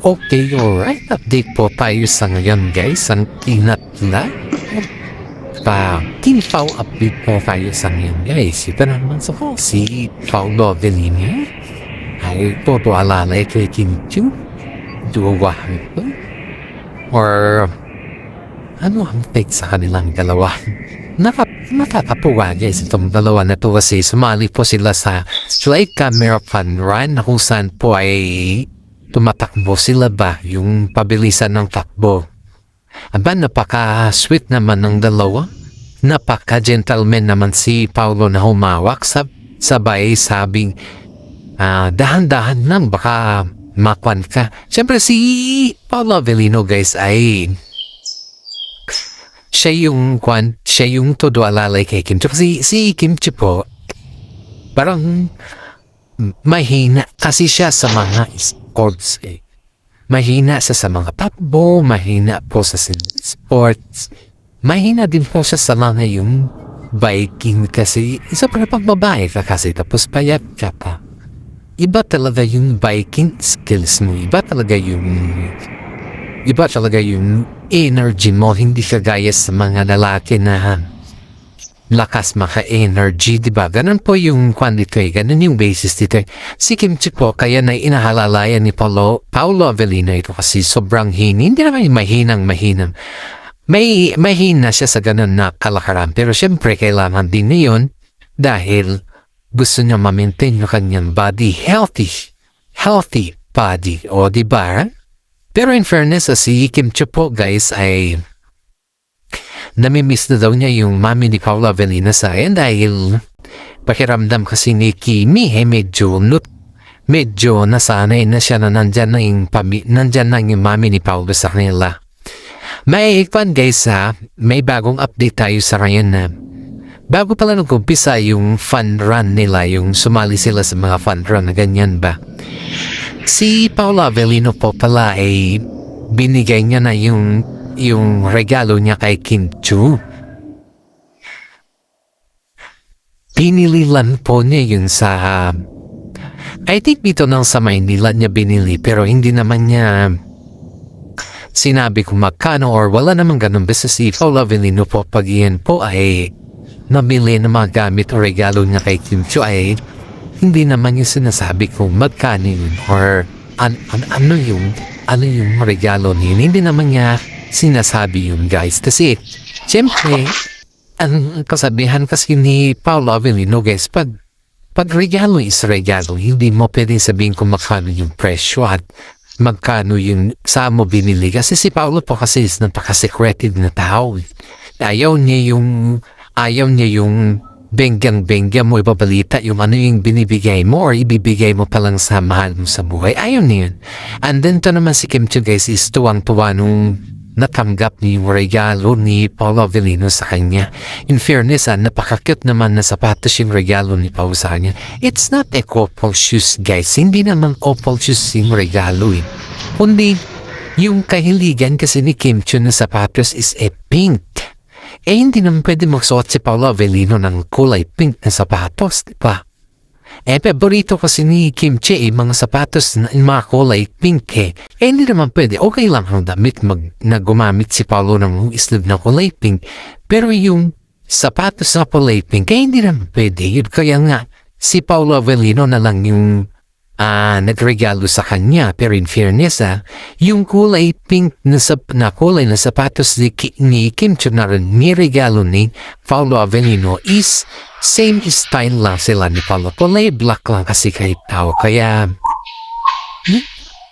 Okay, alright. Update po tayo sa ngayon guys. Ang kinat na. Team Foul update po tayo sa ngayon guys. Ito naman sa ko. Si Paulo Avellino. Ay po to alalay kay Kim Chu. Duwahan po. Or ano ang take sa kanilang dalawa? Nakakatuwa guys itong dalawa na to kasi sumali po sila sa Slide Camera Fun Run na kung saan po ay tumatakbo sila ba yung pabilisan ng takbo. Aba, napaka-sweet naman ng dalawa. Napaka-gentleman naman si Paulo na humawak. Sabay sabing, dahan-dahan lang, baka makwan ka. Siyempre si Paulo Avellino guys ay siya yung todo alalay kay Kim Chu. Kasi si Kim Chu po, parang mahina kasi siya sa mga sports eh. Mahina siya sa mga takbo, mahina po sa sports. Mahina din po siya sa mga yung biking kasi isa para pang babae ka kasi tapos payat ka pa. Iba talaga yung biking skills mo. Iba talaga yung energy mo. Hindi ka gaya sa mga lalaki na lakas maka-energy, diba? Ganun po yung dito eh. Ganun yung basis dito eh. Si Kim Chu po, kaya na inahalalayan ni Paulo Avellino ito kasi sobrang hindi naman mahinang. May mahina siya sa ganun na kalakaran. Pero syempre, kailangan din na yun dahil gusto niya ma-maintain yung kanyang body. Healthy body. O, diba? Pero in fairness, si Kim Chu po, guys, ay namimiss na daw niya yung mami ni Paulo Avellino sa akin dahil pakiramdam kasi ni Kimi medyo nasanay na siya na nandyan na yung mami ni Paulo sa kanila. May guys may bagong update tayo sa ngayon na bago pala nag-umpisa yung fun run nila, yung sumali sila sa mga fun run na ganyan ba. Si Paulo Avellino po pala ay binigay niya na yung regalo niya kay Kim Chu. Pinili lang po niya yun sa I think dito nang sa Maynila niya binili pero hindi naman niya sinabi kung magkano or wala namang ganun. Basta si Paulo Avellino po pag iyan po ay nabili na mga gamit o regalo niya kay Kim Chu ay hindi naman yung sinasabi kung magkano yun or ano yung regalo niya. Hindi naman niya sinasabi yun guys. Kasi siyempre ang kasabihan kasi ni Paulo Avellino guys, pag regalo is regalo, hindi mo pwede sabihin kung magkano yung presyo at magkano yung saan mo binili. Kasi si Paulo po kasi is napaka-secretive na tao. Ayaw niya yung bengyang mo ibabalita yung ano yung binibigay mo or ibibigay mo palang sa mahal mo sa buhay. Ayaw niya yun. And then to naman si Kim Chu guys is tuwang-tuwa nung natanggap ni yung regalo ni Paulo Avellino sa kanya. In fairness, napaka-cute naman na sapatos yung regalo ni Paulo sa kanya. It's not a couple shoes guys. Hindi naman couple shoes yung regalo eh. Kundi yung kahiligan kasi ni Kim Chu na sapatos is a pink. Eh hindi naman pwede magsuot si Paulo Avellino ng kulay pink na sapatos, diba? Eh, paborito kasi ni Kim Chu mga sapatos na mga kulay pink eh. Eh, hindi naman pwede. Okay lang ang damit na gumamit si Paulo ng sleeve na kulay pink. Pero yung sapatos na kulay pink, eh, hindi naman pwede. Yun kaya nga, si Paulo Avellino na lang yung nagregalo sa kanya. Pero in fairness, yung kulay pink na kulay na sapatos ni Kim Chu na rin niregalo ni Paulo Avellino is same style lang sila ni Paulo. Kulay black lang kasi kay tao. Kaya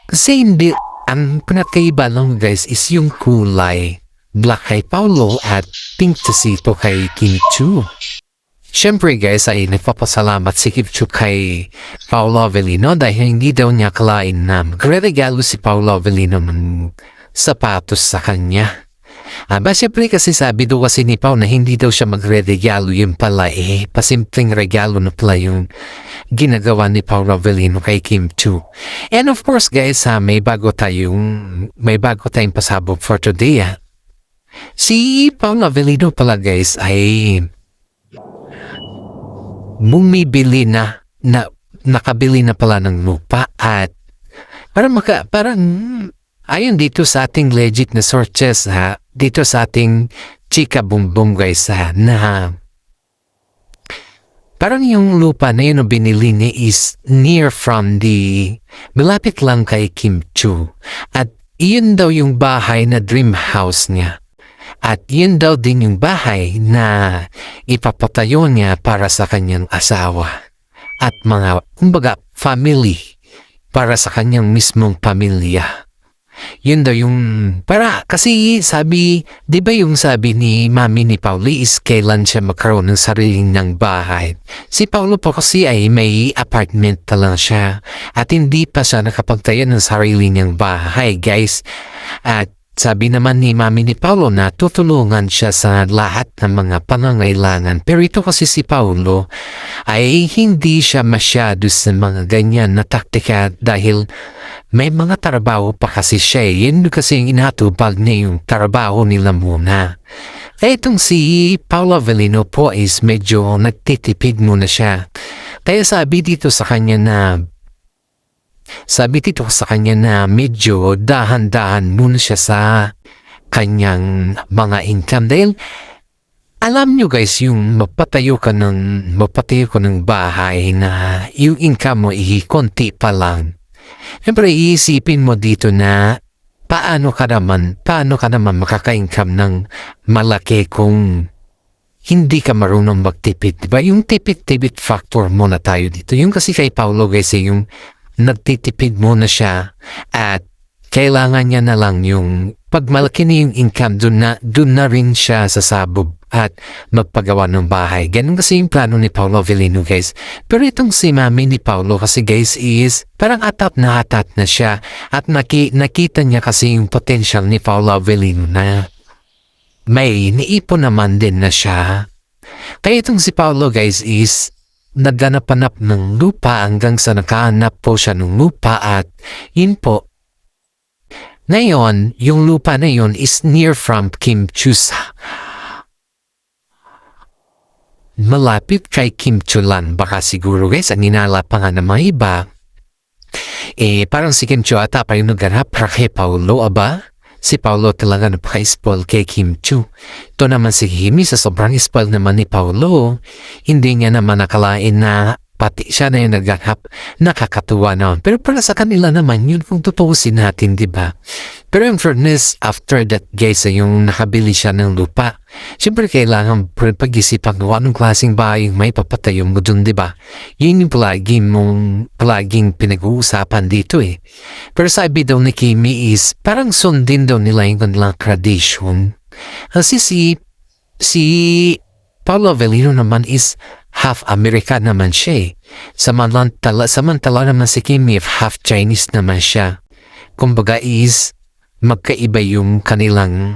same deal. Ang pinakaiba lang guys is yung kulay black kay Paulo at pink sito kay Kim Chu. Siyempre guys ay nagpapasalamat si Kim Chu kay Paulo Avellino dahil hindi daw niya akalain na magre-regalo si Paulo Avellino ng sapatos sa kanya. Siyempre kasi sabi daw kasi ni Paulo na hindi daw siya magre-regalo, yun pala pasimpleng regalo na pala yung ginagawa ni Paulo Avellino kay Kim Chu. And of course guys may bago tayong pasabog for today. Si Paulo Avellino pala guys ay bumibili na nakabili na pala ng lupa at Parang, ayon dito sa ating legit na sources ha, dito sa ating chika bumbum guys ha, na parang yung lupa na yun na binili niya is near from malapit lang kay Kim Chu. At yun daw yung bahay na dream house niya. At yun daw din yung bahay na ipapatayo niya para sa kanyang asawa. At mga, kumbaga, family para sa kanyang mismong pamilya. Yun daw yung, kasi sabi, di ba yung sabi ni mami ni Pauli is kailan siya magkaroon ng sariling ng bahay. Si Paulo po kasi ay may apartment na lang siya at hindi pa siya nakapagtayo ng sarili niyang bahay guys. At sabi naman ni mami ni Paulo na tutulungan siya sa lahat ng mga pangangailangan. Pero ito kasi si Paulo ay hindi siya masyado sa mga ganyan na taktika dahil may mga trabaho pa kasi siya. Yun kasi yung inatupag niya yung trabaho nila muna. Kaya itong si Paolo Avellino po is medyo nagtitipid muna siya. Kaya sabi dito sa kanya na medyo dahan-dahan muna siya sa kanyang mga income. Dahil alam nyo guys, yung mapatayo ka ng bahay na yung income mo konti pa lang. Siyempre iisipin mo dito na paano ka naman makaka-income ng malaki kung hindi ka marunong magtipid. Diba? Yung tipid factor muna tayo dito. Yung kasi kay Paulo guys yung nagtitipid muna siya at kailangan niya na lang yung pag malaki na yung income, dun na rin siya sasabog at magpagawa ng bahay. Ganun kasi yung plano ni Paolo Avellino guys. Pero itong si mami ni Paulo kasi guys is parang atat na siya at nakita niya kasi yung potential ni Paolo Avellino na may niipon naman din na siya. Kaya itong si Paulo guys is nagganap-anap ng lupa hanggang sa nakahanap po siya ng lupa at yun po. Ngayon, yung lupa na yun is near from Kim Chu's. Malapit kay Kim Chulan. Baka siguro guys, ang ninala pa nga ng mga iba. Parang si Kim Chu ata pa yung naghanap para kay Paulo, aba? Si Paulo talaga napaka-spoil kay Kim Chu. Ito naman si Kimi sa sobrang spoil naman ni Paulo. Hindi niya naman nakalain na pati siya na yung naghanap. Nakakatuwa naman. Pero para sa kanila naman, yun kung tutuusin natin, di ba? Pero yung fairness, after that guys, yung nakabili siya ng lupa, siyempre kailangan pag-isipan kung anong klaseng bahay yung may papatayo mo dun, di ba? Yun yung palaging pinag-uusapan dito eh. Pero sabi daw ni Kimi is, parang sundin daw nila yung kanilang tradition. Kasi si Paolo Avellino naman is half American naman siya eh. Samantala naman si Kimi half Chinese naman siya. Kumbaga is magkaiba yung kanilang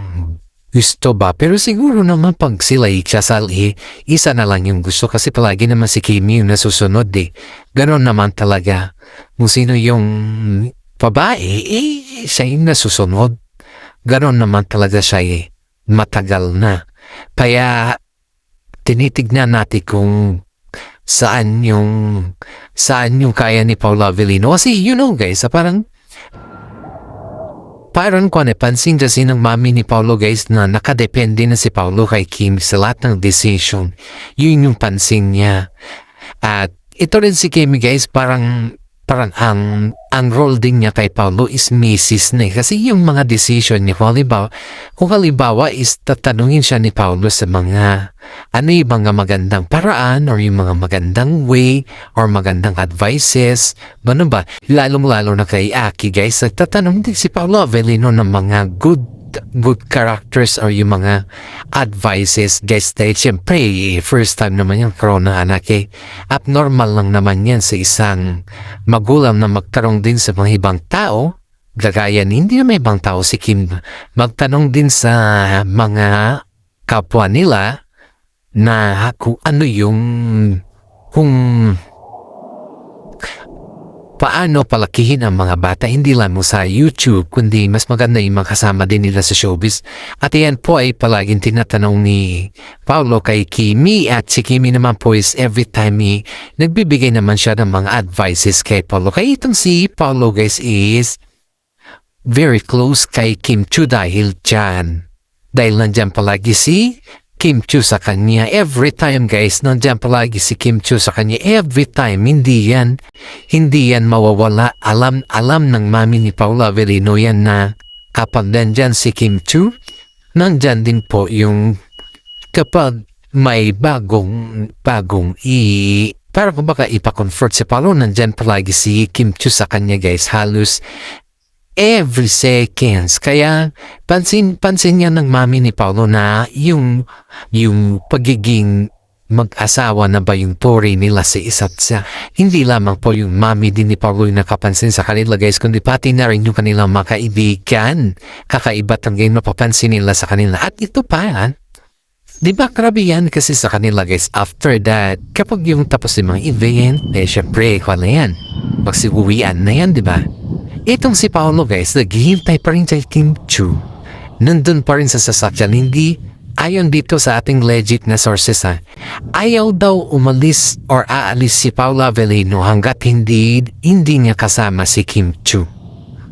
gusto ba. Pero siguro naman pag sila ikasali, isa na lang yung gusto kasi palagi naman si Kimi yung nasusunod eh. Ganon naman talaga. Kung sino yung babae, siya yung nasusunod. Ganon naman talaga siya eh. Matagal na. Kaya tinitignan natin kung saan yung kaya ni Paolo Avellino. Kasi you know guys, parang kung pansin kasi ng mami ni Paulo guys na nakadepende na si Paulo kay Kim sa lahat ng decision. Yun yung pansin niya. At ito rin si Kim guys, parang ang role din niya kay Paulo is misis na kasi yung mga decision niya kung halimbawa is tatanungin siya ni Paulo sa mga yung mga magandang paraan or yung mga magandang way or magandang advices, ba? Lalong-lalo na kay Aki guys, tatanong din si Paolo Avellino ng mga good characters or yung mga advices guys dahil siyempre first time naman yung corona anak abnormal lang naman yan sa isang magulang na magtanong din sa mga ibang tao gagaya hindi na may ibang tao si Kim magtanong din sa mga kapwa nila na kung ano yung paano palakihin ang mga bata hindi lang mo sa YouTube kundi mas maganda yung makasama din nila sa showbiz. At yan po ay palaging tinatanong ni Paolo kay Kimi at si Kimi naman po is every time nagbibigay naman siya ng mga advices kay Paolo. Kaya itong si Paolo guys is very close kay Kim Chiu dahil dyan. Dahil nandyan palagi si Kim Chiu sa kanya. Every time guys, nandyan palagi si Kim Chiu sa kanya. Every time, hindi yan mawawala. Alam ng mami ni Paula Avellino yan na kapag nandyan si Kim Chiu, nandyan din po yung kapag may bagong para kung baka ipa-convert si Paolo, nandyan palagi si Kim Chiu sa kanya guys. Halos every seconds. Kaya pansin niya ng mami ni Paolo na yung pagiging mag-asawa na ba yung turing nila sa isa't isa. Hindi lamang po yung mami din ni Paolo yung nakapansin sa kanila guys, kundi pati na rin yung kanilang mga kaibigan. Kakaiba talaga yung napapansin nila sa kanila. At ito pa, di ba grabe yan kasi sa kanila guys, after that, kapag yung tapos yung mga event, syempre, wala yan. Magsiguwian na yan, di ba? Itong si Paolo guys, naghihintay pa rin kay Kim Chiu. Nandun pa rin sa sasakyan, hindi ayon dito sa ating legit na sources ayaw daw umalis or aalis si Paolo Avellino hanggat hindi niya kasama si Kim Chiu.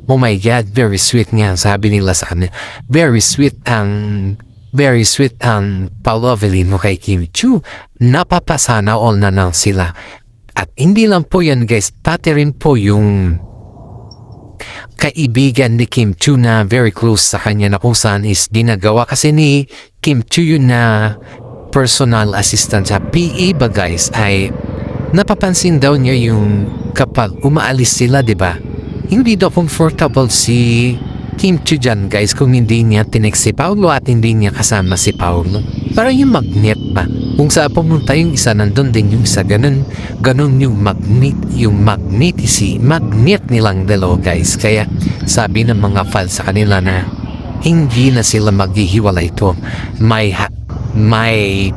Oh my God, very sweet nga sabi nila sa kanya. Very sweet ang Paolo Avellino kay Kim Chiu. Napapasana all na lang sila. At hindi lang po yan guys, pati rin po yung kaibigan ni Kim Chiu na very close sa kanya na kung saan is ginagawa kasi ni Kim Chiu yun na personal assistant sa PA ba guys ay napapansin daw niya yung kapag umaalis sila diba hindi daw comfortable si Kim Chiu dyan guys kung hindi niya tinext si Paolo at hindi niya kasama si Paolo. Parang yung magnet ba? Kung saan pumunta yung isa nandun din yung isa ganun yung magnet nilang dalawa guys. Kaya sabi ng mga fans sa kanila na hindi na sila maghihiwalay ito. May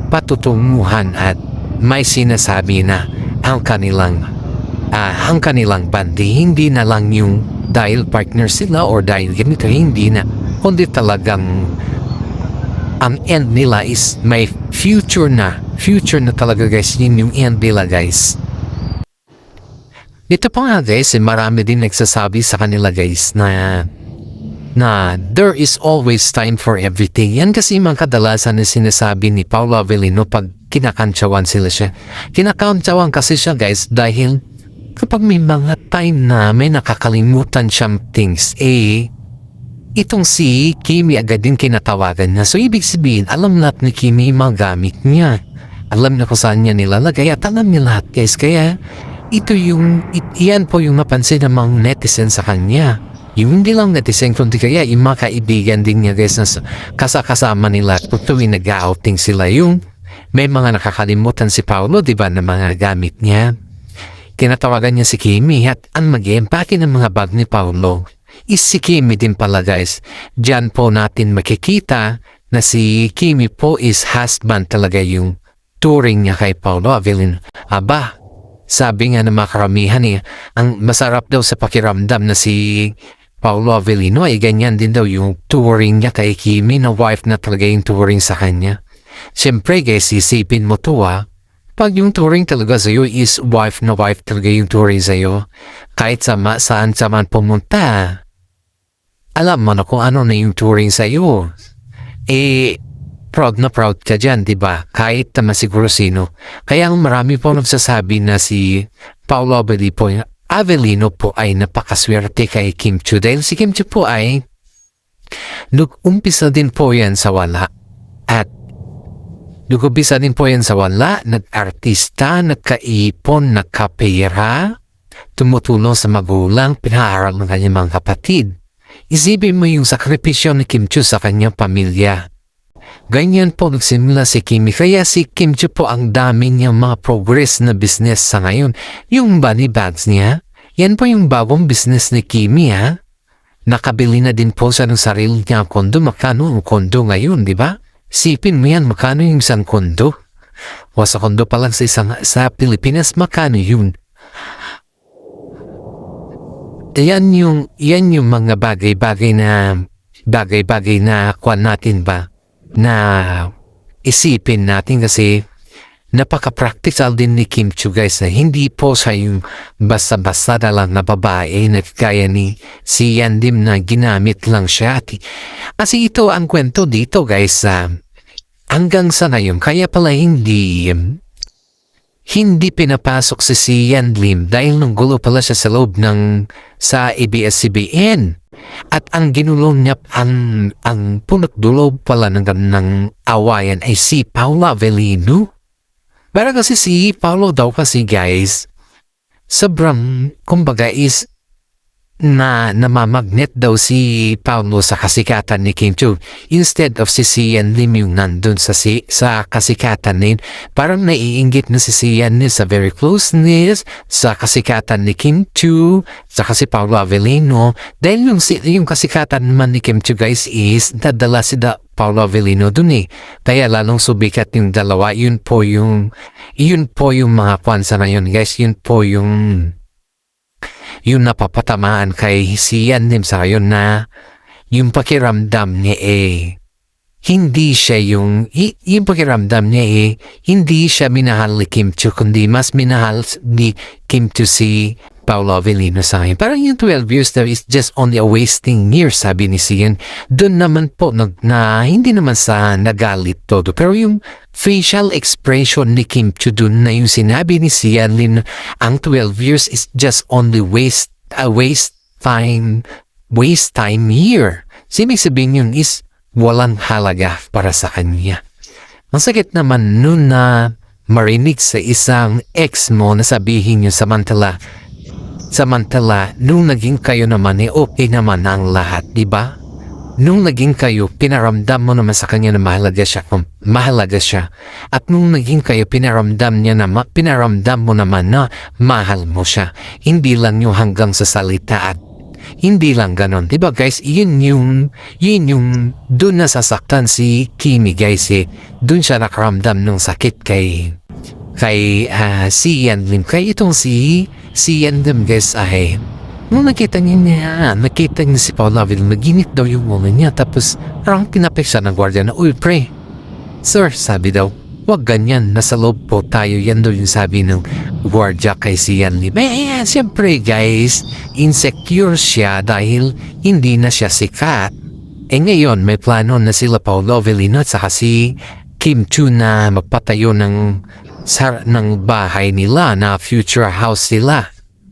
patutunguhan at may sinasabi na ang kanilang bandi hindi na lang yung dahil partner sila or dahil ganito hindi na kundi talagang ang end nila is may future na talaga guys. Yun yung end nila guys. Dito pa nga guys marami din nagsasabi sa kanila guys na there is always time for everything. Yan kasi mga kadalasan na sinasabi ni Paolo Avellino pag kinakantsawan sila siya. Kinakantsawan kasi siya guys dahil kapag may mga time na may nakakalimutan siyang things, itong si Kimi agad din kinatawagan niya. So, ibig sabihin, alam lahat ni Kimi yung mga gamit niya. Alam na kung saan niya nilalagay at alam niya lahat guys. Kaya, iyan po yung napansin ng mga netizen sa kanya. Yung hindi lang netizen, kundi kaya yung mga kaibigan din niya guys na kasama nila at kung tuwing nag-outing sila yung may mga nakakalimutan si Paolo, diba, na mga gamit niya. Tinatawagan niya si Kimi at ang mag-empake ng mga bag ni Paolo is si Kimi din pala guys. Diyan po natin makikita na si Kimi po is husband talaga yung touring niya kay Paolo Avellino. Aba, sabi nga ng mga karamihan ang masarap daw sa pakiramdam na si Paolo Avellino ay ganyan din daw yung touring niya kay Kimi na wife na talaga yung touring sa kanya. Siyempre guys, isipin mo to pag yung touring talaga sa'yo is wife na wife talaga yung touring sa'yo, kahit saan man pumunta, alam mo na kung ano na yung touring sa'yo. Proud na proud ka dyan, diba? Kahit naman siguro sino. Kaya marami po nagsasabi na si Paolo Avellino po ay napakaswerte kay Kim Chiu. Dahil si Kim Chiu po ay nag-umpisa din po yan sa wala. At nag-umpisa din po yan sa wala, nag-artista, nagkaipon, nagkapera, tumutulong sa magulang, pinaaral ng kanyang mga kapatid. Isipin mo yung sakripisyo ni Kim Chiu sa kanyang pamilya. Ganyan po nagsimula si Kimi, kaya si Kim Chiu po ang dami niyang mga progress na business sa ngayon. Yung bunny bags niya, yan po yung bagong business ni Kimi Nakabili na din po siya ng sarili niya kondo. Magkano ang kondo ngayon, di ba? Sipin mo yan, magkano yung isang kondo? O sa kondo pa lang sa Pilipinas, magkano yun? yan yung mga bagay-bagay na kuwan natin ba na isipin natin kasi napaka-practical din ni Kim Chiu guys na hindi po siya yung basta-basta na lang na babae na kaya ni si Yan Lim na ginamit lang siya. Kasi ito ang kwento dito guys hanggang sa ngayon kaya pala hindi pinapasok si Yan Lim dahil nung gulo pala siya sa loob sa ABS-CBN. At ang ginulong niya, ang punot dulo pala ng awayan ay si Paula Avellino. Pero kasi si Paulo daw kasi guys, sobrang kumbaga is namamagnet daw si Paulo sa kasikatan ni Kim Chiu. Instead of si Yan Lim yung nandun sa kasikatan niya, parang naiinggit na si Yan Lim sa very closeness, sa kasikatan ni Kim Chiu, saka si Paulo Avellino. Dahil yung kasikatan naman ni Kim Chiu guys is nadala si Paulo Avellino dun eh. Kaya lalong subikat yung dalawa. Yun po yung mga kwansa na yun guys. Yun po yung napapatamaan kay si Yan Lim sa ngayon na yung pakiramdam niya hindi siya yung pakiramdam niya hindi siya minahal ni Kim Chiu kundi mas minahal ni Kim Chiu si Paolo Avellino sa ngayon. Parang yung 12 years there is just only a wasting year sabi ni Sian. Doon naman po na hindi naman sa nagalit todo pero yung facial expression ni Kim Chiu doon na yung sinabi ni Sian Lin ang 12 years is just only waste time year. Ibig sabihin yun is walang halaga para sa kanya. Ang sakit naman nun na marinig sa isang ex mo na sabihin nyo samantala nung naging kayo naman okay naman ang lahat, di ba? Nung naging kayo, pinaramdam mo naman sa kanya na mahalaga siya. At nung naging kayo, pinaramdam mo naman na mahal mo siya. Hindi lang yung hanggang sa salita at hindi lang ganon. Diba guys, yun yung dun nasasaktan si Kimi guys Dun siya nakaramdam ng sakit kay si Yan Lim. Kaya itong si Yan Lim guys nung nakita niya si Paula Avellino, naginit daw yung ulo niya. Tapos parang kinapik siya ng gwardiya na, uy pre, sir, sabi daw, wag ganyan, nasa loob po tayo. Yan daw yung sabi ng gwardiya kay si Yan Lim. Siyempre guys, insecure siya dahil hindi na siya sikat. Ngayon, may plano na sila Paula Avellino at saka si Kim Chiu na magpatayo ng bahay nila na future house nila.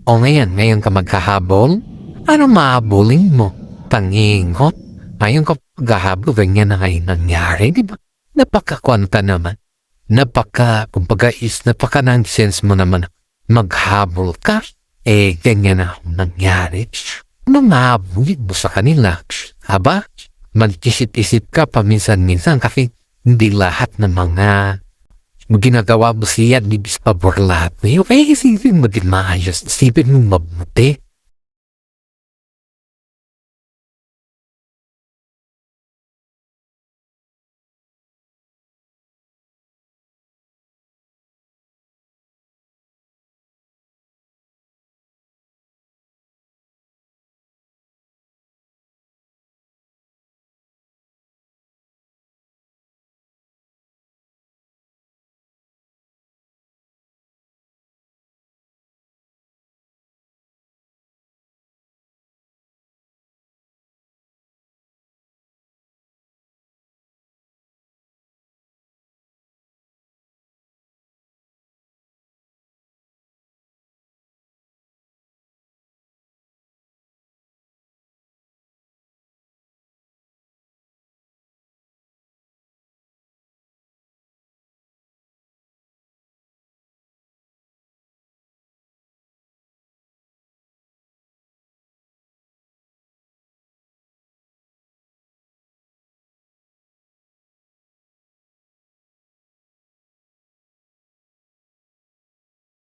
O ngayon ka magkahabol? Ano mahabulin mo? Tangingot? Ngayon ka magkahabol, ganyan na ngayon nangyari, di ba? Napakakwanta naman. Napaka-nonsense mo naman. Maghabol ka? Ganyan na nangyari. Ano mahabulin mo sa kanila? Aba, mag-isip-isip ka paminsan-minsan kasi hindi lahat ng mga ginagawa mo siya, libis pabor lahat. Kaya isipin mo din maayos. Isipin mo mabuti.